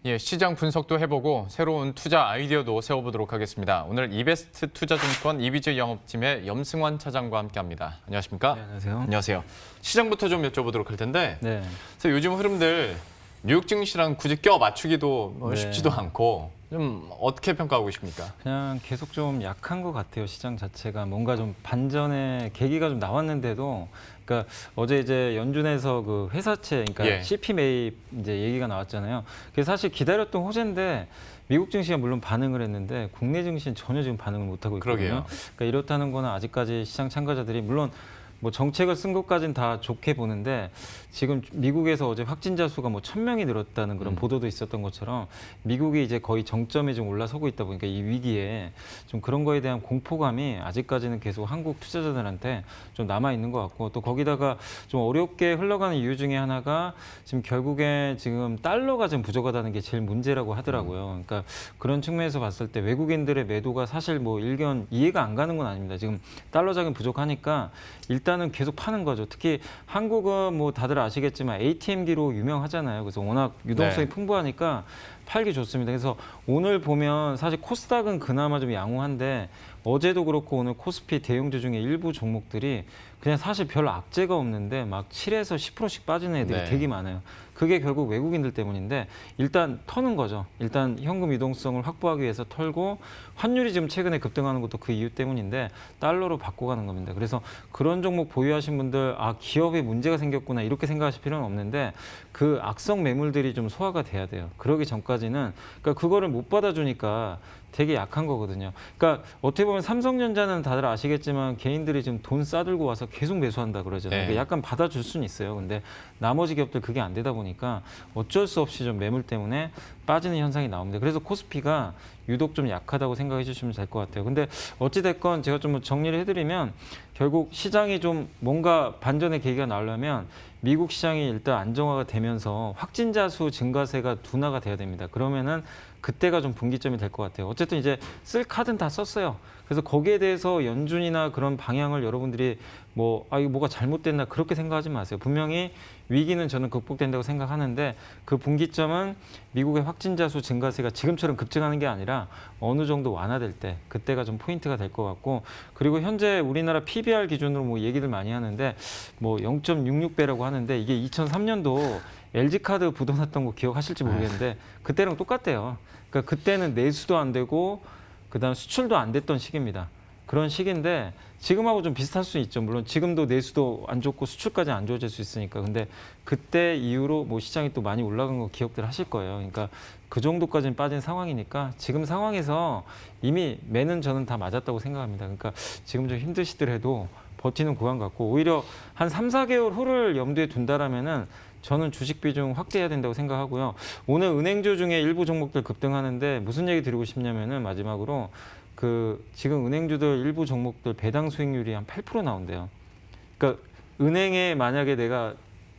예, 시장 분석도 해보고 새로운 투자 아이디어도 세워보도록 하겠습니다. 오늘 이베스트 투자증권 이비즈 영업팀의 염승환 차장과 함께합니다. 안녕하십니까? 네, 안녕하세요. 안녕하세요. 시장부터 좀 여쭤보도록 할 텐데, 네. 그래서 요즘 흐름들 뉴욕 증시랑 굳이 껴 맞추기도 네. 쉽지도 않고 좀 어떻게 평가하고 계십니까? 그냥 계속 좀 약한 것 같아요. 시장 자체가 뭔가 좀 반전의 계기가 좀 나왔는데도, 그러니까 어제 이제 연준에서 그 회사채, 그러니까 예. CP 매입 이제 얘기가 나왔잖아요. 그래서 사실 기다렸던 호재인데 미국 증시가 물론 반응을 했는데 국내 증시는 전혀 지금 반응을 못 하고 있거든요. 그러게요. 그러니까 이렇다는 거는 아직까지 시장 참가자들이 물론 뭐 정책을 쓴 것까지는 다 좋게 보는데 지금 미국에서 어제 확진자 수가 뭐 1,000명이 늘었다는 그런 보도도 있었던 것처럼 미국이 이제 거의 정점에 좀 올라서고 있다 보니까 이 위기에 좀 그런 거에 대한 공포감이 아직까지는 계속 한국 투자자들한테 좀 남아 있는 것 같고, 또 거기다가 좀 어렵게 흘러가는 이유 중에 하나가 지금 결국에 지금 달러가 좀 부족하다는 게 제일 문제라고 하더라고요. 그러니까 그런 측면에서 봤을 때 외국인들의 매도가 사실 뭐 일견 이해가 안 가는 건 아닙니다. 지금 달러 자금 부족하니까 일단은 계속 파는 거죠. 특히 한국은 뭐 다들 아시겠지만 ATM기로 유명하잖아요. 그래서 워낙 유동성이 네. 풍부하니까 팔기 좋습니다. 그래서 오늘 보면 사실 코스닥은 그나마 좀 양호한데 어제도 그렇고 오늘 코스피 대형주 중에 일부 종목들이 그냥 사실 별 악재가 없는데 막 7에서 10%씩 빠지는 애들이 네. 되게 많아요. 그게 결국 외국인들 때문인데 일단 터는 거죠. 일단 현금 유동성을 확보하기 위해서 털고, 환율이 지금 최근에 급등하는 것도 그 이유 때문인데 달러로 바꿔가는 겁니다. 그래서 그런 종목 보유하신 분들, 아, 기업에 문제가 생겼구나 이렇게 생각하실 필요는 없는데 그 악성 매물들이 좀 소화가 돼야 돼요. 그러기 전까지는, 그러니까 그거를 못 받아주니까 되게 약한 거거든요. 그러니까 어떻게 보면 삼성전자는 다들 아시겠지만 개인들이 지금 돈 싸들고 와서 계속 매수한다 그러잖아요. 네. 그러니까 약간 받아줄 수는 있어요. 근데 나머지 기업들 그게 안 되다 보니까 어쩔 수 없이 좀 매물 때문에 빠지는 현상이 나옵니다. 그래서 코스피가 유독 좀 약하다고 생각해 주시면 될 것 같아요. 근데 어찌됐건 제가 좀 정리를 해드리면 결국 시장이 좀 뭔가 반전의 계기가 나오려면 미국 시장이 일단 안정화가 되면서 확진자 수 증가세가 둔화가 돼야 됩니다. 그러면은 그때가 좀 분기점이 될 것 같아요. 어쨌든 이제 쓸 카드는 다 썼어요. 그래서 거기에 대해서 연준이나 그런 방향을 여러분들이 뭐, 아, 이거 뭐가 잘못됐나 그렇게 생각하지 마세요. 분명히 위기는 저는 극복된다고 생각하는데 그 분기점은 미국의 확진자 수 증가세가 지금처럼 급증하는 게 아니라 어느 정도 완화될 때, 그때가 좀 포인트가 될 것 같고, 그리고 현재 우리나라 PBR 기준으로 뭐 얘기들 많이 하는데 뭐 0.66배라고 하는데 이게 2003년도 LG카드 부도났던 거 기억하실지 모르겠는데 그때랑 똑같대요. 그러니까 그때는 내수도 안 되고 그다음 수출도 안 됐던 시기입니다. 그런 시기인데 지금하고 좀 비슷할 수 있죠. 물론 지금도 내수도 안 좋고 수출까지 안 좋아질 수 있으니까. 근데 그때 이후로 뭐 시장이 또 많이 올라간 거 기억들 하실 거예요. 그러니까 그 정도까지는 빠진 상황이니까 지금 상황에서 이미 매는 저는 다 맞았다고 생각합니다. 그러니까 지금 좀 힘드시더라도 버티는 구간 같고, 오히려 한 3, 4개월 후를 염두에 둔다라면은 저는 주식 비중 확대해야 된다고 생각하고요. 오늘 은행주 중에 일부 종목들 급등하는데 무슨 얘기 드리고 싶냐면은 마지막으로 그 지금 은행주들 일부 종목들 배당 수익률이 한 8% 나온대요. 그러니까 은행에 만약에 내가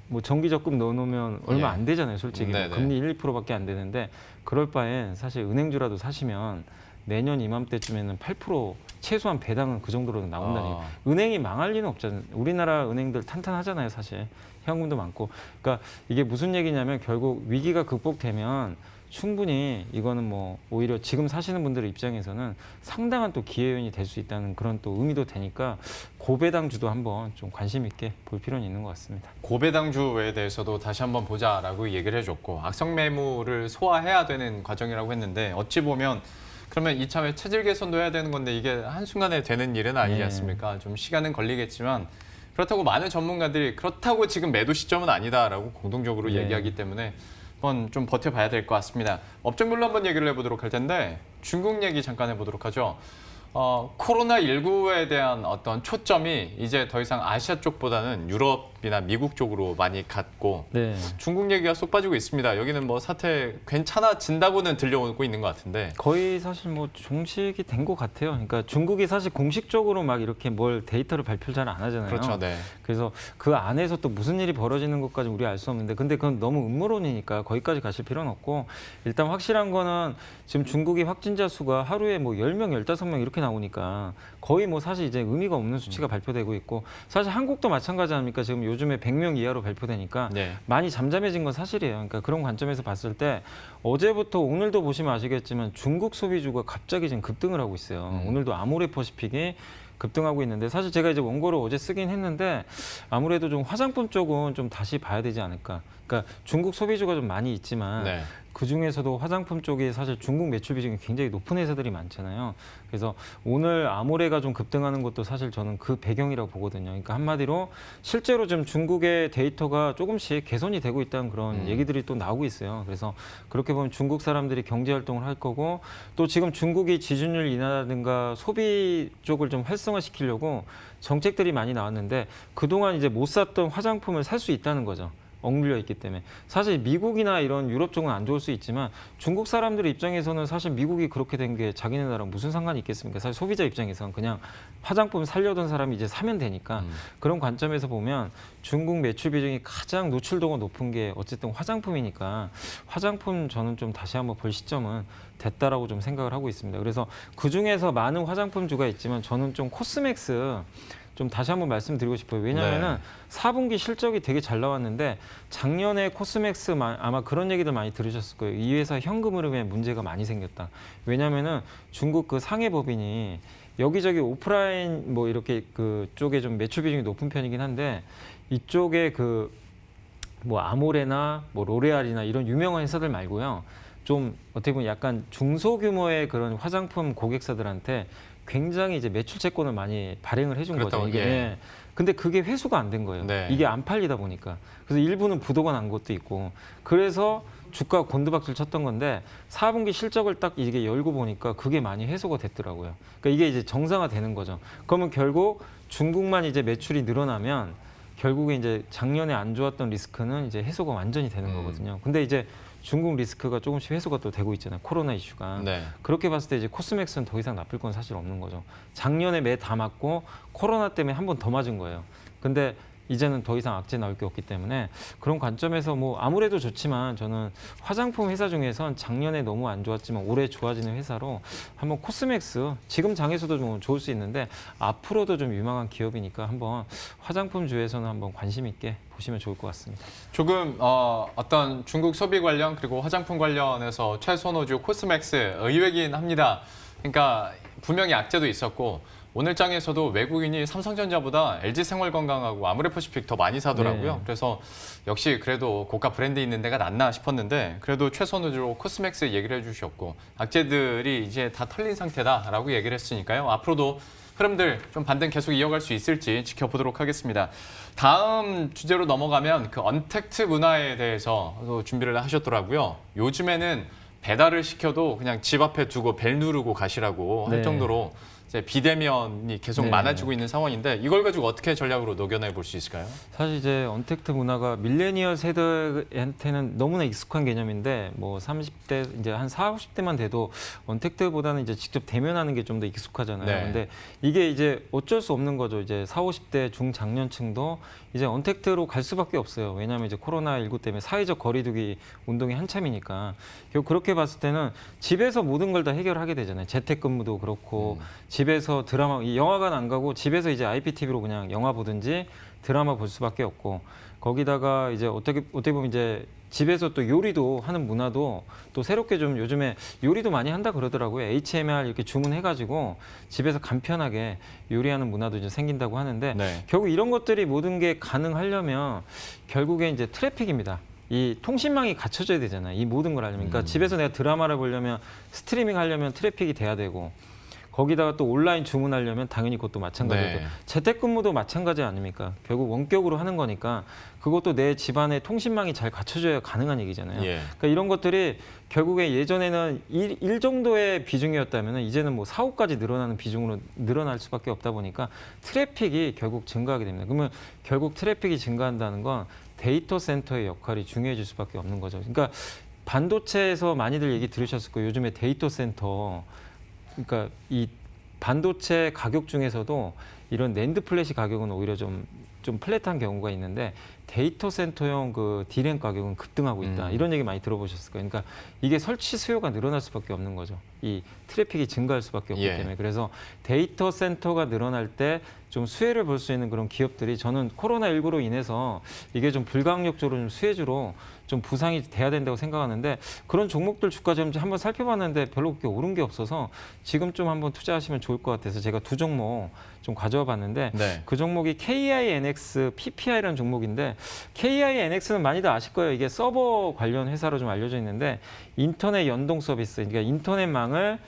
뭐 정기 적금 넣어놓으면 얼마 안 되잖아요, 솔직히. 뭐 금리 1, 2%밖에 안 되는데 그럴 바엔 사실 은행주라도 사시면 내년 이맘때쯤에는 8% 최소한 배당은 그 정도로 나온다니까. 은행이 망할 리는 없잖아요. 우리나라 은행들 탄탄하잖아요, 사실. 현금도 많고. 그러니까 이게 무슨 얘기냐면 결국 위기가 극복되면 충분히 이거는 뭐 오히려 지금 사시는 분들의 입장에서는 상당한 또 기회연이 될 수 있다는 그런 또 의미도 되니까 고배당주도 한번 좀 관심 있게 볼 필요는 있는 것 같습니다. 고배당주에 대해서도 다시 한번 보자라고 얘기를 해줬고, 악성 매물을 소화해야 되는 과정이라고 했는데 어찌 보면 그러면 이참에 체질 개선도 해야 되는 건데 이게 한순간에 되는 일은 아니지 않습니까? 좀 시간은 걸리겠지만 그렇다고 많은 전문가들이 그렇다고 지금 매도 시점은 아니다라고 공동적으로 얘기하기 때문에 한번 좀 버텨봐야 될 것 같습니다. 업종별로 한번 얘기를 해보도록 할 텐데 중국 얘기 잠깐 해보도록 하죠. 코로나19에 대한 어떤 초점이 이제 더 이상 아시아 쪽보다는 유럽이나 미국 쪽으로 많이 갔고, 네. 중국 얘기가 쏙 빠지고 있습니다. 여기는 뭐 사태 괜찮아진다고는 들려오고 있는 것 같은데. 거의 사실 뭐 종식이 된 것 같아요. 그러니까 중국이 사실 공식적으로 막 이렇게 뭘 데이터를 발표를 잘 안 하잖아요. 그렇죠, 네. 그래서 그 안에서 또 무슨 일이 벌어지는 것까지 우리가 알 수 없는데, 근데 그건 너무 음모론이니까 거기까지 가실 필요는 없고, 일단 확실한 거는 지금 중국이 확진자 수가 하루에 뭐 10명, 15명 이렇게 나오니까 거의 뭐 사실 이제 의미가 없는 수치가 발표되고 있고 사실 한국도 마찬가지 아닙니까? 지금 요즘에 100명 이하로 발표되니까 네. 많이 잠잠해진 건 사실이에요. 그러니까 그런 관점에서 봤을 때 어제부터 오늘도 보시면 아시겠지만 중국 소비주가 갑자기 지금 급등을 하고 있어요. 오늘도 아모레퍼시픽이 급등하고 있는데 사실 제가 이제 원고를 어제 쓰긴 했는데 아무래도 좀 화장품 쪽은 좀 다시 봐야 되지 않을까. 그러니까 중국 소비주가 좀 많이 있지만 네. 그 중에서도 화장품 쪽이 사실 중국 매출 비중이 굉장히 높은 회사들이 많잖아요. 그래서 오늘 아모레가 좀 급등하는 것도 사실 저는 그 배경이라고 보거든요. 그러니까 한마디로 실제로 좀 중국의 데이터가 조금씩 개선이 되고 있다는 그런 얘기들이 또 나오고 있어요. 그래서 그렇게 보면 중국 사람들이 경제 활동을 할 거고 또 지금 중국이 지준율 인하라든가 소비 쪽을 좀 활성화시키려고 정책들이 많이 나왔는데 그동안 이제 못 샀던 화장품을 살 수 있다는 거죠. 억눌려 있기 때문에 사실 미국이나 이런 유럽 쪽은 안 좋을 수 있지만 중국 사람들 입장에서는 사실 미국이 그렇게 된 게 자기네 나라랑 무슨 상관이 있겠습니까? 사실 소비자 입장에서는 그냥 화장품 살려던 사람이 이제 사면 되니까 그런 관점에서 보면 중국 매출 비중이 가장 노출도가 높은 게 어쨌든 화장품이니까 화장품 저는 좀 다시 한번 볼 시점은 됐다라고 좀 생각을 하고 있습니다. 그래서 그 중에서 많은 화장품주가 있지만 저는 좀 코스맥스 좀 다시 한번 말씀드리고 싶어요. 왜냐하면은 4분기 실적이 되게 잘 나왔는데 작년에 코스맥스 아마 그런 얘기들 많이 들으셨을 거예요. 이 회사 현금 흐름에 문제가 많이 생겼다. 왜냐하면은 중국 그 상해법인이 여기저기 오프라인 뭐 이렇게 그 쪽에 좀 매출 비중이 높은 편이긴 한데 이쪽에 그 뭐 아모레나 뭐 로레알이나 이런 유명한 회사들 말고요. 좀 어떻게 보면 약간 중소규모의 그런 화장품 고객사들한테 굉장히 이제 매출 채권을 많이 발행을 해준 거죠. 이게. 예. 근데 그게 회수가 안 된 거예요. 네. 이게 안 팔리다 보니까. 그래서 일부는 부도가 난 것도 있고. 그래서 주가 곤두박질 쳤던 건데 4분기 실적을 딱 이게 열고 보니까 그게 많이 해소가 됐더라고요. 그러니까 이게 이제 정상화되는 거죠. 그러면 결국 중국만 이제 매출이 늘어나면 결국에 이제 작년에 안 좋았던 리스크는 이제 해소가 완전히 되는 거거든요. 근데 이제 중국 리스크가 조금씩 해소가 또 되고 있잖아요. 코로나 이슈가. 네. 그렇게 봤을 때 이제 코스맥스는 더 이상 나쁠 건 사실 없는 거죠. 작년에 매 다 맞고 코로나 때문에 한 번 더 맞은 거예요. 근데 이제는 더 이상 악재 나올 게 없기 때문에 그런 관점에서 뭐 아무래도 좋지만 저는 화장품 회사 중에선 작년에 너무 안 좋았지만 올해 좋아지는 회사로 한번 코스맥스 지금 장에서도 좀 좋을 수 있는데 앞으로도 좀 유망한 기업이니까 한번 화장품주에서는 한번 관심 있게 보시면 좋을 것 같습니다. 조금 어떤 중국 소비 관련 그리고 화장품 관련해서 최선호주 코스맥스 의외긴 합니다. 그러니까 분명히 악재도 있었고 오늘 장에서도 외국인이 삼성전자보다 LG생활건강하고 아모레퍼시픽 더 많이 사더라고요. 네. 그래서 역시 그래도 고가 브랜드 있는 데가 낫나 싶었는데 그래도 최선호주로 코스맥스 얘기를 해주셨고 악재들이 이제 다 털린 상태다라고 얘기를 했으니까요. 앞으로도 흐름들 좀 반등 계속 이어갈 수 있을지 지켜보도록 하겠습니다. 다음 주제로 넘어가면 그 언택트 문화에 대해서 준비를 하셨더라고요. 요즘에는 배달을 시켜도 그냥 집 앞에 두고 벨 누르고 가시라고 할 네. 정도로 이제 비대면이 계속 네. 많아지고 있는 상황인데 이걸 가지고 어떻게 전략으로 녹여내 볼 수 있을까요? 사실 이제 언택트 문화가 밀레니얼 세대한테는 너무나 익숙한 개념인데 뭐 30대 이제 한 40, 50대만 돼도 언택트보다는 이제 직접 대면하는 게 좀 더 익숙하잖아요. 네. 근데 이게 이제 어쩔 수 없는 거죠. 이제 40, 50대 중장년층도 이제 언택트로 갈 수밖에 없어요. 왜냐하면 이제 코로나19 때문에 사회적 거리두기 운동이 한참이니까 결국 그렇게 봤을 때는 집에서 모든 걸 다 해결하게 되잖아요. 재택근무도 그렇고 집에서 드라마, 이 영화관 안 가고 집에서 이제 IPTV로 그냥 영화 보든지 드라마 볼 수밖에 없고 거기다가 이제 어떻게 보면 이제 집에서 또 요리도 하는 문화도 또 새롭게 좀 요즘에 요리도 많이 한다 그러더라고요. HMR 이렇게 주문해가지고 집에서 간편하게 요리하는 문화도 이제 생긴다고 하는데 네. 결국 이런 것들이 모든 게 가능하려면 결국에 이제 트래픽입니다. 이 통신망이 갖춰져야 되잖아요. 이 모든 걸 하려면. 그러니까 집에서 내가 드라마를 보려면 스트리밍 하려면 트래픽이 돼야 되고 거기다가 또 온라인 주문하려면 당연히 그것도 마찬가지고 네. 재택근무도 마찬가지 아닙니까? 결국 원격으로 하는 거니까 그것도 내 집안에 통신망이 잘 갖춰져야 가능한 얘기잖아요. 예. 그러니까 이런 것들이 결국에 예전에는 일 정도의 비중이었다면 이제는 뭐 4, 5까지 늘어나는 비중으로 늘어날 수밖에 없다 보니까 트래픽이 결국 증가하게 됩니다. 그러면 결국 트래픽이 증가한다는 건 데이터 센터의 역할이 중요해질 수밖에 없는 거죠. 그러니까 반도체에서 많이들 얘기 들으셨을 거예요. 요즘에 데이터 센터 그러니까 이 반도체 가격 중에서도 이런 낸드 플래시 가격은 오히려 좀 플랫한 경우가 있는데 데이터 센터용 그 D램 가격은 급등하고 있다. 이런 얘기 많이 들어보셨을 거예요. 그러니까 이게 설치 수요가 늘어날 수밖에 없는 거죠. 이 트래픽이 증가할 수밖에 없기 예. 때문에 그래서 데이터 센터가 늘어날 때 좀 수혜를 볼 수 있는 그런 기업들이 저는 코로나19로 인해서 이게 좀 불가항력적으로 좀 수혜주로 좀 부상이 돼야 된다고 생각하는데 그런 종목들 주가 좀 한번 살펴봤는데 별로 그렇게 오른 게 없어서 지금 좀 한번 투자하시면 좋을 것 같아서 제가 두 종목 좀 가져와 봤는데 네. 그 종목이 KINX PPI라는 종목인데 KINX는 많이들 아실 거예요. 이게 서버 관련 회사로 좀 알려져 있는데 인터넷 연동 서비스, 그러니까 인터넷망을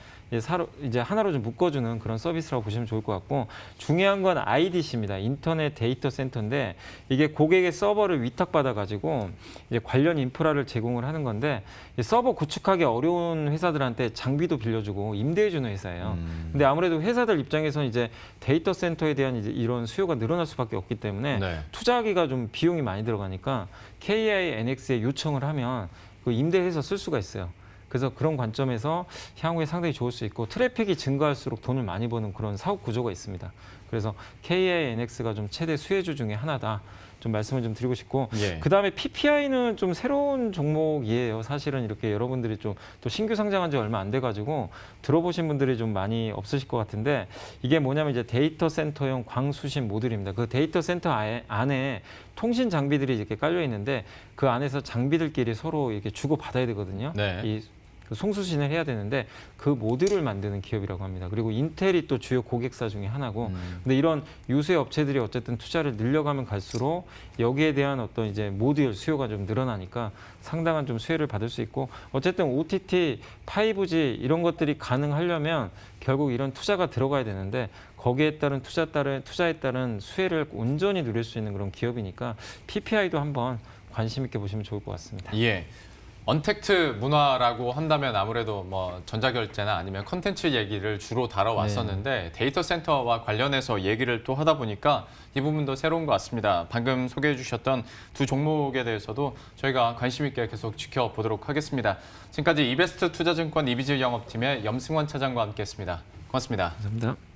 이제 하나로 좀 묶어주는 그런 서비스라고 보시면 좋을 것 같고 중요한 건 IDC입니다. 인터넷 데이터 센터인데 이게 고객의 서버를 위탁받아가지고 이제 관련 인프라를 제공을 하는 건데 서버 구축하기 어려운 회사들한테 장비도 빌려주고 임대해주는 회사예요. 근데 아무래도 회사들 입장에서는 이제 데이터 센터에 대한 이제 이런 수요가 늘어날 수밖에 없기 때문에 네. 투자하기가 좀 비용이 많이 들어가니까 KINX에 요청을 하면 그 임대해서 쓸 수가 있어요. 그래서 그런 관점에서 향후에 상당히 좋을 수 있고 트래픽이 증가할수록 돈을 많이 버는 그런 사업 구조가 있습니다. 그래서 KINX가 좀 최대 수혜주 중에 하나다. 좀 말씀을 좀 드리고 싶고 예. 그다음에 PPI는 좀 새로운 종목이에요. 사실은 이렇게 여러분들이 좀 또 신규 상장한 지 얼마 안 돼가지고 들어보신 분들이 좀 많이 없으실 것 같은데 이게 뭐냐면 이제 데이터 센터용 광수신 모듈입니다. 그 데이터 센터 안에 통신 장비들이 이렇게 깔려 있는데 그 안에서 장비들끼리 서로 이렇게 주고 받아야 되거든요. 네. 이 송수신을 해야 되는데 그 모듈을 만드는 기업이라고 합니다. 그리고 인텔이 또 주요 고객사 중에 하나고 근데 이런 유수의 업체들이 어쨌든 투자를 늘려가면 갈수록 여기에 대한 어떤 이제 모듈 수요가 좀 늘어나니까 상당한 좀 수혜를 받을 수 있고 어쨌든 OTT, 5G 이런 것들이 가능하려면 결국 이런 투자가 들어가야 되는데 거기에 따른 투자에 따른 수혜를 온전히 누릴 수 있는 그런 기업이니까 PPI도 한번 관심 있게 보시면 좋을 것 같습니다. 예. 언택트 문화라고 한다면 아무래도 뭐 전자결제나 아니면 컨텐츠 얘기를 주로 다뤄왔었는데 데이터 센터와 관련해서 얘기를 또 하다 보니까 이 부분도 새로운 것 같습니다. 방금 소개해 주셨던 두 종목에 대해서도 저희가 관심 있게 계속 지켜보도록 하겠습니다. 지금까지 이베스트 투자증권 이비즈 영업팀의 염승원 차장과 함께했습니다. 고맙습니다. 감사합니다.